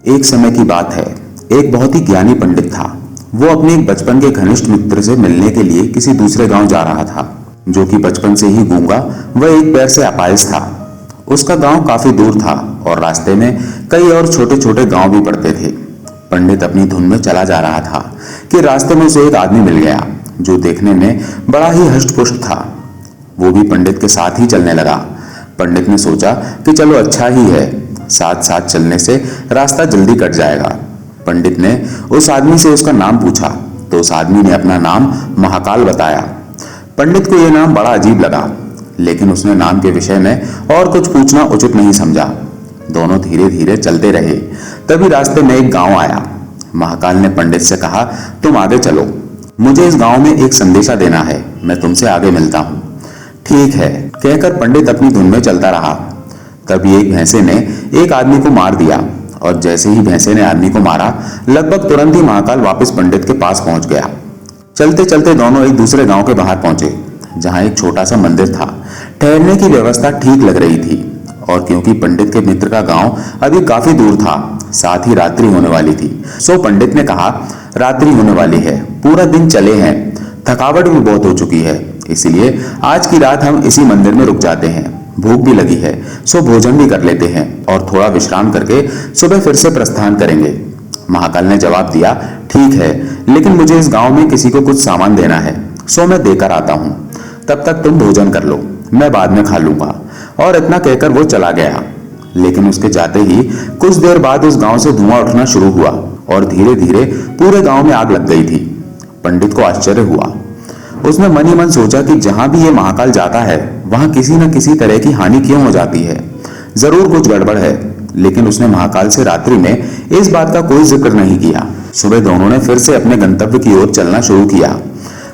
एक समय की बात है, एक बहुत ही ज्ञानी पंडित था। वो अपने एक बचपन के घनिष्ठ मित्र से मिलने के लिए किसी दूसरे गांव जा रहा था, जो कि बचपन से ही गूंगा व एक पैर से अपाहिज था। उसका गांव काफी दूर था और रास्ते में कई और छोटे छोटे गांव भी पड़ते थे। पंडित अपनी धुन में चला जा रहा था कि रास्ते में उसे एक आदमी मिल गया, जो देखने में बड़ा ही हष्टपुष्ट था। वो भी पंडित के साथ ही चलने लगा। पंडित ने सोचा कि चलो अच्छा ही है, साथ साथ चलने से रास्ता जल्दी कट जाएगा। पंडित ने उस आदमी से उसका नाम पूछा तो उस आदमी ने अपना नाम महाकाल बताया। पंडित को यह नाम बड़ा अजीब लगा, लेकिन उसने नाम के विषय में और कुछ पूछना उचित नहीं समझा। दोनों धीरे धीरे चलते रहे। तभी रास्ते में एक गांव आया। महाकाल ने पंडित से कहा, तुम आगे चलो, मुझे इस गांव में एक संदेशा देना है, मैं तुमसे आगे मिलता हूं। ठीक है, कहकर पंडित अपनी धुन में चलता रहा। तभी एक भैंसे ने एक आदमी को मार दिया और जैसे ही भैंसे ने आदमी को मारा, लगभग तुरंत ही महाकाल वापस पंडित के पास पहुंच गया। चलते चलते दोनों एक दूसरे गांव के बाहर पहुंचे, जहां एक छोटा सा मंदिर था। ठहरने की व्यवस्था ठीक लग रही थी और क्योंकि पंडित के मित्र का गांव अभी काफी दूर था, साथ ही रात्रि होने वाली थी, सो पंडित ने कहा, रात्रि होने वाली है, पूरा दिन चले हैं, थकावट भी बहुत हो चुकी है, इसलिए आज की रात हम इसी मंदिर में रुक जाते हैं। भूख भी लगी है, सो भोजन भी कर लेते हैं और थोड़ा विश्राम करके सुबह फिर से प्रस्थान करेंगे। महाकाल ने जवाब दिया, ठीक है, लेकिन मुझे इस गांव में किसी को कुछ सामान देना है, सो मैं देकर आता हूँ। तब तक तुम भोजन कर लो, मैं बाद में खा लूंगा। और इतना कहकर वो चला गया। लेकिन उसके जाते ही कुछ देर बाद उस गांव से धुआं उठना शुरू हुआ और धीरे धीरे पूरे गांव में आग लग गई थी। पंडित को आश्चर्य हुआ। उसने मन ही मन सोचा कि जहां भी ये महाकाल जाता है, वहां किसी न किसी तरह की हानि क्यों हो जाती है, जरूर कुछ गड़बड़ है। लेकिन उसने महाकाल से रात्रि में इस बात का कोई जिक्र नहीं किया। सुबह दोनों ने फिर से अपने गंतव्य की ओर चलना शुरू किया।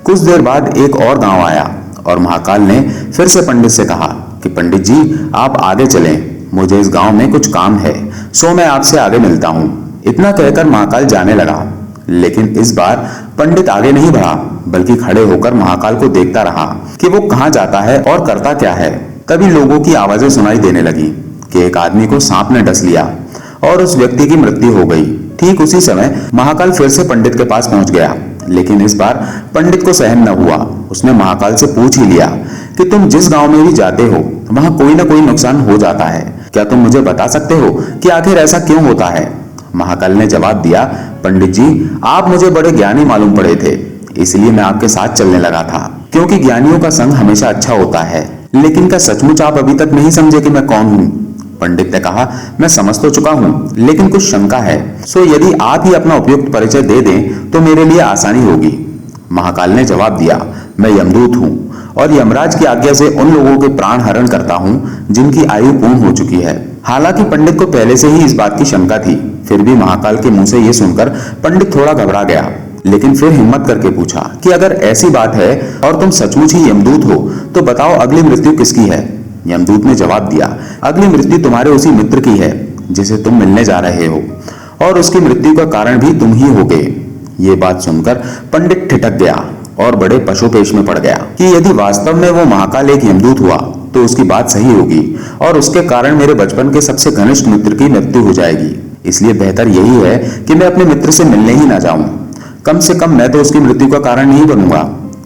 कुछ देर बाद एक और गांव आया और महाकाल ने फिर से पंडित से कहा कि पंडित जी, आप आगे चलें, मुझे इस गांव में कुछ काम है, सो मैं आपसे आगे मिलता हूं। इतना कहकर महाकाल जाने लगा। लेकिन इस बार पंडित आगे नहीं बढ़ा, बल्कि खड़े होकर महाकाल को देखता रहा कि वो कहां जाता है और करता क्या है। तभी लोगों की आवाजें सुनाई देने लगी कि एक आदमी को सांप ने डस लिया और उस व्यक्ति की मृत्यु हो गई। ठीक उसी समय महाकाल फिर से पंडित के पास पहुंच गया, लेकिन इस बार पंडित को सहन न हुआ। उसने महाकाल से पूछ ही लिया कि तुम जिस गांव में भी जाते हो, वहां कोई ना कोई नुकसान हो जाता है, क्या तुम मुझे बता सकते हो कि आखिर ऐसा क्यों होता है? महाकाल ने जवाब दिया, पंडित जी, आप मुझे बड़े ज्ञानी मालूम पड़े थे, इसलिए मैं आपके साथ चलने लगा था, क्योंकि ज्ञानियों का संग हमेशा अच्छा होता है। लेकिन क्या सचमुच आप अभी तक नहीं समझे कि मैं कौन हूँ? पंडित ने कहा, मैं समझ तो चुका हूँ, लेकिन कुछ शंका है, सो यदि आप ही अपना उपयुक्त परिचय दे दें तो मेरे लिए आसानी होगी। महाकाल ने जवाब दिया, मैं यमदूत हूँ और यमराज की आज्ञा से उन लोगों के प्राण हरण करता हूँ जिनकी आयु पूर्ण हो चुकी है। हालांकि पंडित को पहले से ही इस बात की शंका थी, फिर भी महाकाल के मुंह से यह सुनकर पंडित थोड़ा घबरा गया। लेकिन फिर हिम्मत करके पूछा कि अगर ऐसी बात है और तुम सचमुच ही यमदूत हो, तो बताओ अगली मृत्यु किसकी है? यमदूत ने जवाब दिया, अगली मृत्यु तुम्हारे उसी मित्र की है जिसे तुम मिलने जा रहे हो, और उसकी मृत्यु का कारण भी तुम ही होगे। ये बात सुनकर पंडित ठिठक गया और बड़े पशुपेश में पड़ गया कि यदि वास्तव में वो महाकाल एक यमदूत हुआ तो उसकी बात सही होगी और उसके कारण मेरे बचपन के सबसे घनिष्ठ मित्र की मृत्यु हो जाएगी। इसलिए बेहतर यही है कि मैं अपने मित्र से मिलने ही ना जाऊं। कम से कम मैं तो उसकी मृत्यु का कारण नहीं बनूंगा।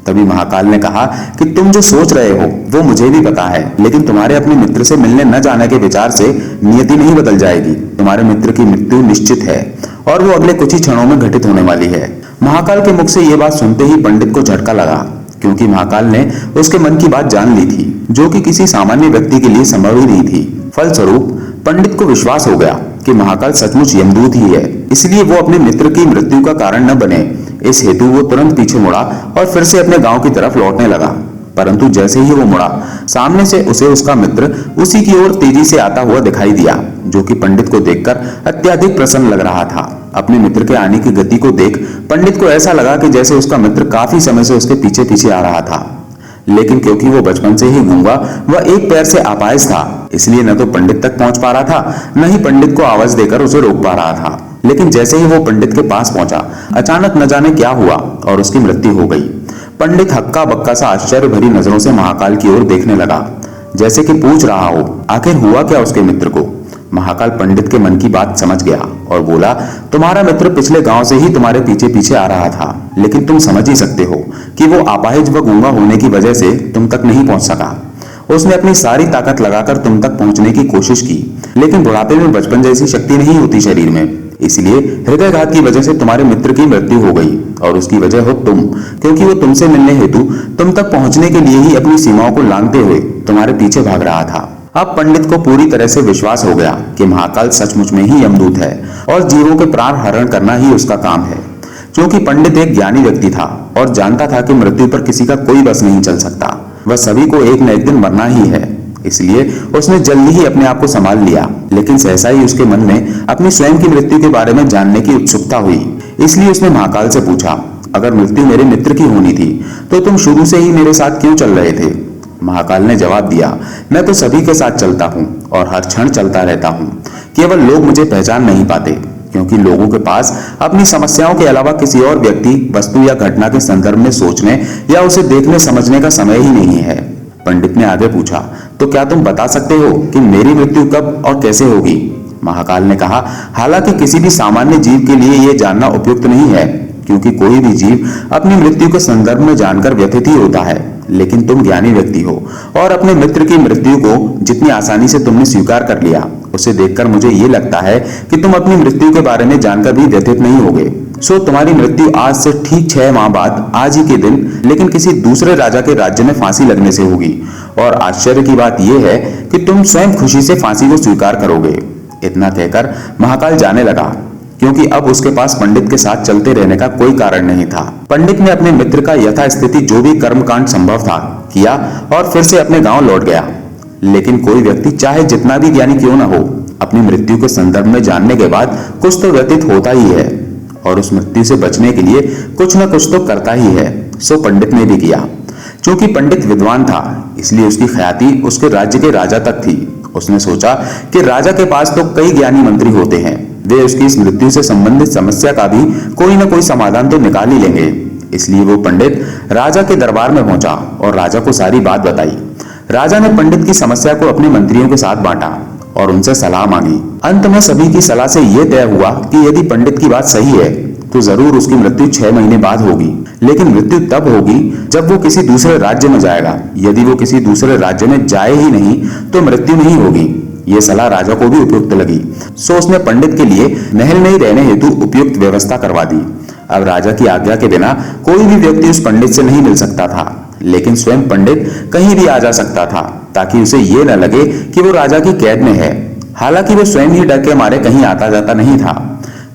तभी महाकाल ने कहा कि तुम जो सोच रहे हो वो मुझे भी पता है, लेकिन तुम्हारे अपने मित्र से मिलने न जाने के विचार से नियति नहीं बदल जाएगी। तुम्हारे मित्र की मृत्यु निश्चित है और वो अगले कुछ ही क्षणों में घटित होने वाली है। महाकाल के मुख से ये बात सुनते ही पंडित को झटका लगा, क्योंकि महाकाल ने उसके मन की बात जान ली थी, जो कि किसी सामान्य व्यक्ति के लिए संभव ही नहीं थी। फलस्वरूप पंडित को विश्वास हो गया कि महाकाल सचमुच यमदूत ही है, इसलिए वो अपने मित्र की मृत्यु का कारण न बने, इस हेतु वो तुरंत पीछे मुड़ा और फिर से अपने गांव की तरफ लौटने लगा। परंतु जैसे ही वो मुड़ा, सामने से उसे उसका मित्र उसी की ओर तेजी से आता हुआ दिखाई दिया, जो कि पंडित को देखकर अत्यधिक प्रसन्न लग रहा था। अपने मित्र के आने की गति को देख पंडित को ऐसा लगा कि जैसे उसका मित्र काफी समय से उसके पीछे पीछे आ रहा था। लेकिन क्योंकि वो बचपन से ही गूंगा व एक पैर से अपाहिज था, इसलिए न तो पंडित तक पहुंच पा रहा था, न ही पंडित को आवाज देकर उसे रोक पा रहा था। लेकिन जैसे ही वो पंडित के पास पहुंचा, अचानक न जाने क्या हुआ और उसकी मृत्यु हो गई। पंडित हक्का बक्का सा आश्चर्य भरी नजरों से महाकाल की ओर देखने लगा, जैसे कि पूछ रहा हो आखिर हुआ क्या उसके मित्र को। महाकाल पंडित के मन की बात समझ गया और बोला, तुम्हारा मित्र पिछले गांव से ही तुम्हारे पीछे पीछे आ रहा था, लेकिन तुम समझ ही सकते हो कि वो अपाहिज व गूंगा होने की वजह से तुम तक नहीं पहुंच सका। उसने अपनी सारी ताकत लगाकर तुम तक पहुंचने की कोशिश की, लेकिन बुढ़ापे में बचपन जैसी शक्ति नहीं होती शरीर में, इसलिए हृदयघात की वजह से तुम्हारे मित्र की मृत्यु हो गई और उसकी वजह हो तुम, क्योंकि वो तुमसे मिलने हेतु तुम तक पहुंचने के लिए ही अपनी सीमाओं को लांघते हुए तुम्हारे पीछे भाग रहा था। अब पंडित को पूरी तरह से विश्वास हो गया कि महाकाल सचमुच में ही यमदूत है और जीवों के प्राण हरण करना ही उसका काम है। क्योंकि पंडित एक ज्ञानी व्यक्ति था और जानता था कि मृत्यु पर किसी का कोई बस नहीं चल सकता, वह सभी को एक न एक दिन मरना ही है, इसलिए उसने जल्दी ही अपने आप को संभाल लिया। लेकिन सहसा ही उसके मन में अपनी स्वयं की मृत्यु के बारे में जानने की उत्सुकता हुई, इसलिए उसने महाकाल से पूछा, अगर मृत्यु मेरे मित्र की होनी थी तो तुम शुरू से ही मेरे साथ क्यों चल रहे थे? महाकाल ने जवाब दिया, मैं तो सभी के साथ चलता हूँ और हर क्षण चलता रहता हूँ, केवल लोग मुझे पहचान नहीं पाते, क्योंकि लोगों के पास अपनी समस्याओं के अलावा किसी और व्यक्ति, वस्तु या घटना के संदर्भ में सोचने या उसे देखने समझने का समय ही नहीं है। पंडित ने आगे पूछा, तो क्या तुम बता सकते हो कि मेरी मृत्यु कब और कैसे होगी? महाकाल ने कहा, हालांकि किसी भी सामान्य जीव के लिए यह जानना उपयुक्त नहीं है, क्योंकि कोई भी जीव अपनी मृत्यु के संदर्भ में जानकर व्यथित ही होता है, लेकिन तुम ज्ञानी व्यक्ति हो और अपने मित्र की मृत्यु को जितनी आसानी से तुमने स्वीकार कर लिया, उसे देखकर मुझे ये लगता है कि तुम अपनी मृत्यु के बारे में जानकर भी व्यथित नहीं होगे। सो तुम्हारी मृत्यु आज से ठीक 6 माह बाद आज ही के दिन, लेकिन किसी दूसरे राजा के राज्य में फांसी लगने से होगी। और आश्चर्य की बात यह है कि तुम स्वयं खुशी से फांसी को स्वीकार करोगे। इतना कहकर महाकाल जाने लगा, क्योंकि अब उसके पास पंडित के साथ चलते रहने का कोई कारण नहीं था। पंडित ने अपने मित्र का यथास्थिति जो भी कर्मकांड संभव था किया और फिर से अपने गांव लौट गया। लेकिन कोई व्यक्ति चाहे जितना भी ज्ञानी क्यों न हो, अपनी मृत्यु के संदर्भ में जानने के बाद कुछ तो व्यतीत होता ही है और उस मृत्यु से बचने के लिए कुछ न कुछ तो करता ही है। सो पंडित ने भी किया। चूंकि पंडित विद्वान था, इसलिए उसकी ख्याति उसके राज्य के राजा तक थी। उसने सोचा कि राजा के पास तो कई ज्ञानी मंत्री होते हैं, वे उसकी इस मृत्यु से संबंधित समस्या का भी कोई न कोई समाधान तो निकाल ही लेंगे। इसलिए वो पंडित राजा के दरबार में पहुंचा और राजा को सारी बात बताई। राजा ने पंडित की समस्या को अपने मंत्रियों के साथ बांटा और उनसे सलाह मांगी। अंत में सभी की सलाह से यह तय हुआ कि यदि पंडित की बात सही है तो जरूर उसकी मृत्यु 6 महीने बाद होगी, लेकिन मृत्यु तब होगी जब वो किसी दूसरे राज्य में जाएगा। यदि वो किसी दूसरे राज्य में जाए ही नहीं तो मृत्यु नहीं होगी। ये सलाह राजा को भी उपयुक्त लगी, सो उसने पंडित के लिए महल में ही रहने हेतु उपयुक्त व्यवस्था करवा दी। अब राजा की आज्ञा के बिना कोई भी व्यक्ति उस पंडित से नहीं मिल सकता था, लेकिन स्वयं पंडित कहीं भी आ जा सकता था, ताकि उसे ये न लगे कि वो राजा की कैद में है। हालांकि वो स्वयं ही डर के मारे कहीं आता जाता नहीं था।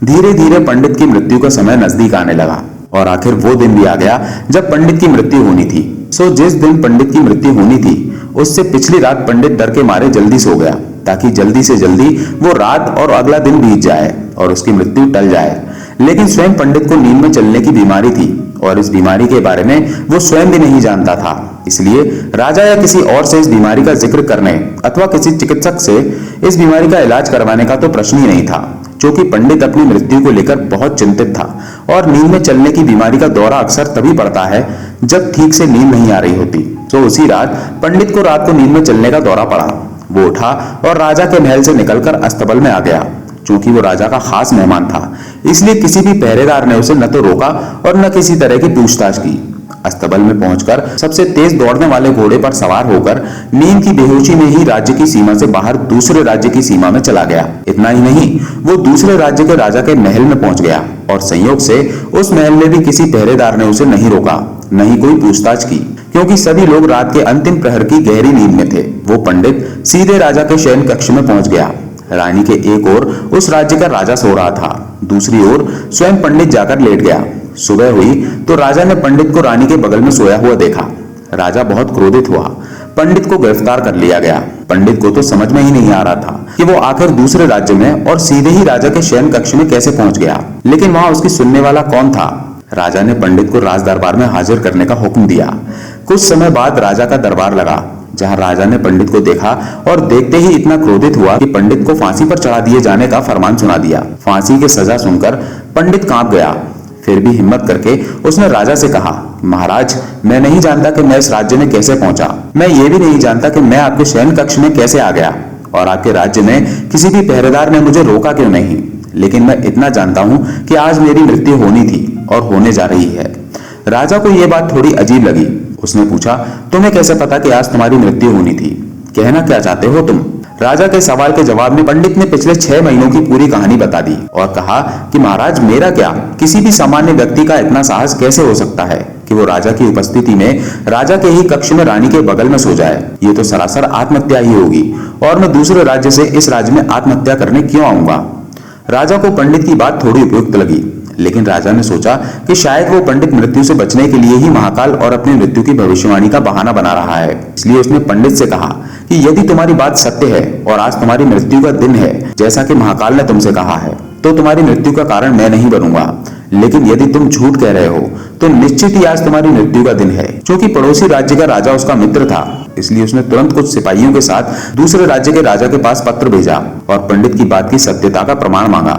धीरे धीरे पंडित की मृत्यु का समय नजदीक आने लगा और आखिर वो दिन भी आ गया जब पंडित की मृत्यु होनी थी। सो जिस दिन पंडित की मृत्यु होनी थी उससे पिछली रात पंडित डर के मारे जल्दी सो गया, ताकि जल्दी से जल्दी वो रात और अगला दिन बीत जाए और उसकी मृत्यु टल जाए। लेकिन स्वयं पंडित को नींद में चलने की बीमारी थी और इस बीमारी के बारे में वो स्वयं भी नहीं जानता था। इसलिए राजा या किसी और से इस बीमारी का जिक्र करने अथवा किसी चिकित्सक से इस बीमारी का इलाज करवाने का तो प्रश्न ही नहीं था, क्योंकि पंडित अपनी मृत्यु को लेकर बहुत चिंतित था। और नींद में चलने की बीमारी का दौरा अक्सर तभी पड़ता है जब ठीक से नींद नहीं आ रही होती। तो उसी रात पंडित को रात को नींद में चलने का दौरा पड़ा। वो उठा और राजा के महल से निकलकर अस्तबल में आ गया। चूंकि वो राजा का खास मेहमान था, इसलिए किसी भी पहरेदार ने उसे न तो रोका और न किसी तरह की पूछताछ की। अस्तबल में पहुंचकर सबसे तेज दौड़ने वाले घोड़े पर सवार होकर नींद की बेहोशी में ही राज्य की सीमा से बाहर दूसरे राज्य की सीमा में चला गया। इतना ही नहीं, वो दूसरे राज्य के राजा के महल में पहुंच गया और संयोग से उस महल में भी किसी पहरेदार ने उसे नहीं रोका, न ही कोई पूछताछ की, क्योंकि सभी लोग रात के अंतिम प्रहर की गहरी नींद में थे। वो पंडित सीधे राजा के शयन कक्ष में पहुंच गया। रानी के एक ओर उस राज्य का राजा सो रहा था, दूसरी ओर स्वयं पंडित जाकर लेट गया। सुबह हुई तो राजा ने पंडित को रानी के बगल में सोया हुआ देखा। राजा बहुत क्रोधित हुआ। पंडित को गिरफ्तार कर लिया गया। पंडित को तो समझ में ही नहीं आ रहा था कि वो आखिर दूसरे राज्य में और सीधे ही राजा के शयन कक्ष में कैसे पहुंच गया, लेकिन वहां उसकी सुनने वाला कौन था। राजा ने पंडित को राज दरबार में हाजिर करने का हुक्म दिया। कुछ समय बाद राजा का दरबार लगा, जहां राजा ने पंडित को देखा और देखते ही इतना क्रोधित हुआ कि पंडित को फांसी पर चढ़ा दिए जाने का फरमान सुना दिया। फांसी की सजा सुनकर पंडित कांप गया। फिर भी हिम्मत करके उसने राजा से कहा, महाराज, मैं नहीं जानता कि मैं इस राज्य में कैसे पहुंचा। मैं ये भी नहीं जानता कि मैं आपके शयन कक्ष में कैसे आ गया। और आपके राज्य में किसी भी पहरेदार ने मुझे रोका क्यों नहीं, लेकिन मैं इतना जानता हूं कि आज मेरी मृत्यु होनी थी और होने जा रही है। राजा को यह बात थोड़ी अजीब लगी। उसने पूछा, तुम्हें कैसे पता कि आज तुम्हारी मृत्यु होनी थी? कहना क्या चाहते हो तुम? राजा के सवाल के जवाब में पंडित ने पिछले 6 महीनों की पूरी कहानी बता दी और कहा कि महाराज, मेरा क्या, किसी भी सामान्य व्यक्ति का इतना साहस कैसे हो सकता है कि वो राजा की उपस्थिति में राजा के ही कक्ष में रानी के बगल में सो जाए? ये तो सरासर आत्महत्या ही होगी, और मैं दूसरे राज्य से इस राज्य में आत्महत्या करने क्यों आऊंगा? राजा को पंडित की बात थोड़ी उपयुक्त लगी, लेकिन राजा ने सोचा कि शायद वो पंडित मृत्यु से बचने के लिए ही महाकाल और अपनी मृत्यु की भविष्यवाणी का बहाना बना रहा है। इसलिए उसने पंडित से कहा कि यदि तुम्हारी बात सत्य है और आज तुम्हारी मृत्यु का दिन है, जैसा कि महाकाल ने तुमसे कहा है, तो तुम्हारी मृत्यु का कारण मैं नहीं बनूंगा। लेकिन यदि तुम झूठ कह रहे हो तो निश्चित ही आज तुम्हारी मृत्यु का दिन है। क्योंकि पड़ोसी राज्य का राजा उसका मित्र था, इसलिए उसने तुरंत कुछ सिपाहियों के साथ दूसरे राज्य के राजा के पास पत्र भेजा और पंडित की बात की सत्यता का प्रमाण मांगा।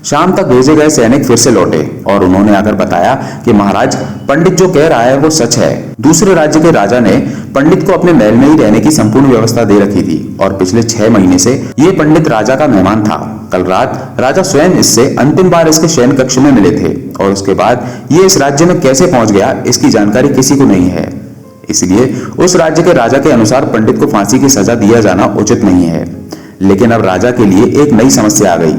शाम तक भेजे गए सैनिक फिर से लौटे और उन्होंने आकर बताया कि महाराज, पंडित जो कह रहा है वो सच है। दूसरे राज्य के राजा ने पंडित को अपने महल में ही रहने की संपूर्ण व्यवस्था दे रखी थी और पिछले 6 महीने से ये पंडित राजा का मेहमान था। कल रात राजा स्वयं इससे अंतिम बार इसके शयन कक्ष में मिले थे और उसके बाद ये इस राज्य में कैसे पहुंच गया, इसकी जानकारी किसी को नहीं है। इसलिए उस राज्य के राजा के अनुसार पंडित को फांसी की सजा दिया जाना उचित नहीं है। लेकिन अब राजा के लिए एक नई समस्या आ गई,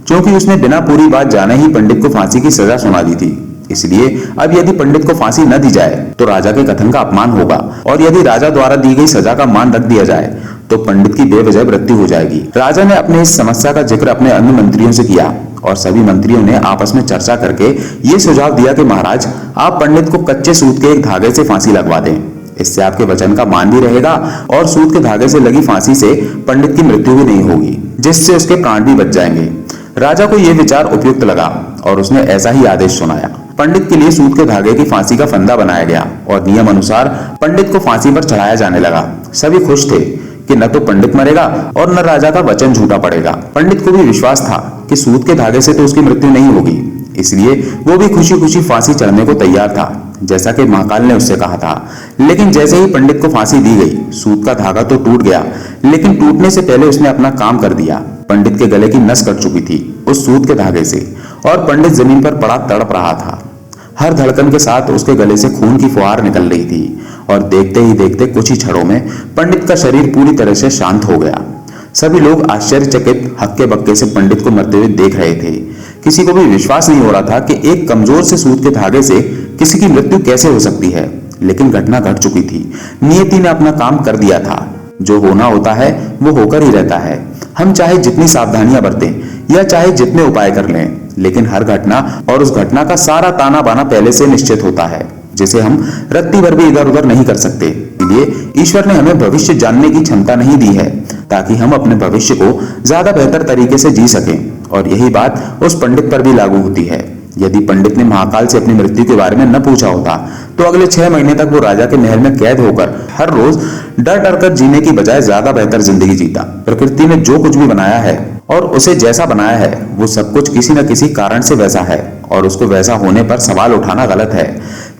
क्योंकि उसने बिना पूरी बात जाने ही पंडित को फांसी की सजा सुना दी थी। इसलिए अब यदि पंडित को फांसी न दी जाए तो राजा के कथन का अपमान होगा, और यदि राजा द्वारा दी गई सजा का मान रख दिया जाए तो पंडित की बेवजह मृत्यु हो जाएगी। राजा ने अपने इस समस्या का जिक्र अपने अन्य मंत्रियों से किया और सभी मंत्रियों ने आपस में चर्चा करके ये सुझाव दिया कि महाराज, आप पंडित को कच्चे सूत के एक धागे से फांसी लगवा दें। इससे आपके वचन का मान भी रहेगा और सूत के धागे से लगी फांसी से पंडित की मृत्यु भी नहीं होगी, जिससे उसके प्राण भी बच जाएंगे। राजा को यह विचार उपयुक्त लगा और उसने ऐसा ही आदेश सुनाया। पंडित के लिए सूत के धागे की फांसी का फंदा बनाया गया और नियम अनुसार पंडित को फांसी पर चढ़ाया जाने लगा। सभी खुश थे कि न तो पंडित मरेगा और न राजा का वचन झूठा पड़ेगा। पंडित को भी विश्वास था कि सूत के धागे से तो उसकी मृत्यु नहीं होगी, इसलिए वो भी खुशी खुशी फांसी चढ़ने को तैयार था, जैसा कि महाकाल ने उससे कहा था। लेकिन जैसे ही पंडित को फांसी दी गई, सूत का धागा तो टूट गया, लेकिन टूटने से पहले उसने अपना काम कर दिया। पंडित के गले की नस कट चुकी थी उस सूत के धागे से और पंडित जमीन पर पड़ा तड़प रहा था। हर धड़कन के साथ उसके गले से खून की फुहार निकल रही थी और देखते ही देखते कुछ ही क्षणों में पंडित का शरीर पूरी तरह से शांत हो गया। सभी लोग आश्चर्यचकित हक्के बक्के से पंडित को मरते हुए देख रहे थे। किसी को भी विश्वास नहीं हो रहा था कि एक कमजोर से सूत के धागे से किसी की मृत्यु कैसे हो सकती है। लेकिन घटना घट चुकी थी। नियति ने अपना काम कर दिया था। जो होना होता है वो होकर ही रहता है। हम चाहे जितनी सावधानियां बरतें या चाहे जितने उपाय कर लें, लेकिन हर घटना और उस घटना का सारा ताना बाना पहले से निश्चित होता है, जिसे हम रत्ती भर भी इधर उधर नहीं कर सकते। इसलिए ईश्वर ने हमें भविष्य जानने की क्षमता नहीं दी है ताकि हम अपने भविष्य को ज्यादा बेहतर तरीके से जी सकें, और यही बात उस पंडित पर भी लागू होती है। यदि पंडित ने महाकाल से अपनी मृत्यु के बारे में न पूछा होता तो अगले 6 महीने तक वो राजा के महल में कैद होकर हर रोज डर डर कर जीने की बजाय ज्यादा बेहतर जिंदगी जीता। प्रकृति ने जो कुछ भी बनाया है और उसे जैसा बनाया है वो सब कुछ किसी न किसी कारण से वैसा है, और उसको वैसा होने पर सवाल उठाना गलत है,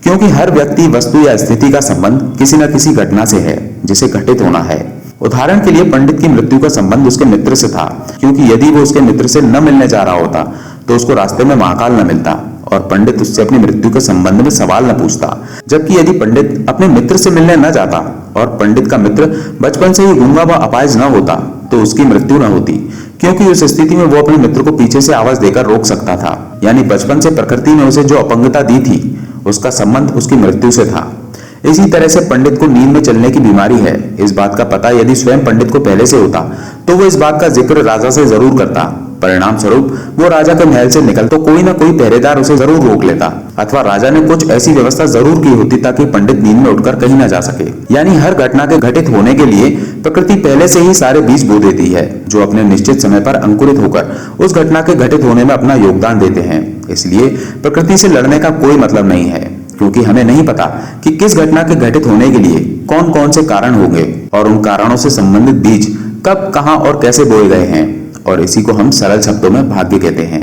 क्योंकि हर व्यक्ति, वस्तु या स्थिति का संबंध किसी न किसी घटना से है जिसे घटित होना है। उदाहरण के लिए पंडित की मृत्यु का संबंध उसके मित्र से था, क्योंकि यदि वो उसके मित्र से न मिलने जा रहा होता तो उसको रास्ते में महाकाल न मिलता और पंडित उससे अपनी मृत्यु के संबंध में सवाल न पूछता। जबकि यदि पंडित अपने मित्र से मिलने न जाता और पंडित का मित्र बचपन से ही गूंगा व अपाहिज न होता तो उसकी मृत्यु न होती, क्योंकि उस स्थिति में वो अपने मित्र को पीछे से आवाज देकर रोक सकता था। यानी बचपन से प्रकृति ने उसे जो अपंगता दी थी उसका संबंध उसकी मृत्यु से था। इसी तरह से पंडित को नींद में चलने की बीमारी है, इस बात का पता यदि स्वयं पंडित को पहले से होता तो वो इस बात का जिक्र राजा से जरूर करता। परिणाम स्वरूप वो राजा के महल से निकल तो कोई ना कोई पहरेदार उसे जरूर रोक लेता, अथवा राजा ने कुछ ऐसी व्यवस्था जरूर की होती ताकि पंडित नींद में उठकर कहीं ना जा सके। यानी हर घटना के घटित होने के लिए प्रकृति पहले से ही सारे बीज बो देती है, जो अपने निश्चित समय पर अंकुरित होकर उस घटना के घटित होने में अपना योगदान देते हैं। इसलिए प्रकृति से लड़ने का कोई मतलब नहीं है, क्योंकि हमें नहीं पता कि किस घटना के घटित होने के लिए कौन कौन से कारण होंगे और उन कारणों से संबंधित बीज कब, कहां और कैसे बोए गए हैं, और इसी को हम सरल शब्दों में भाग्य कहते हैं।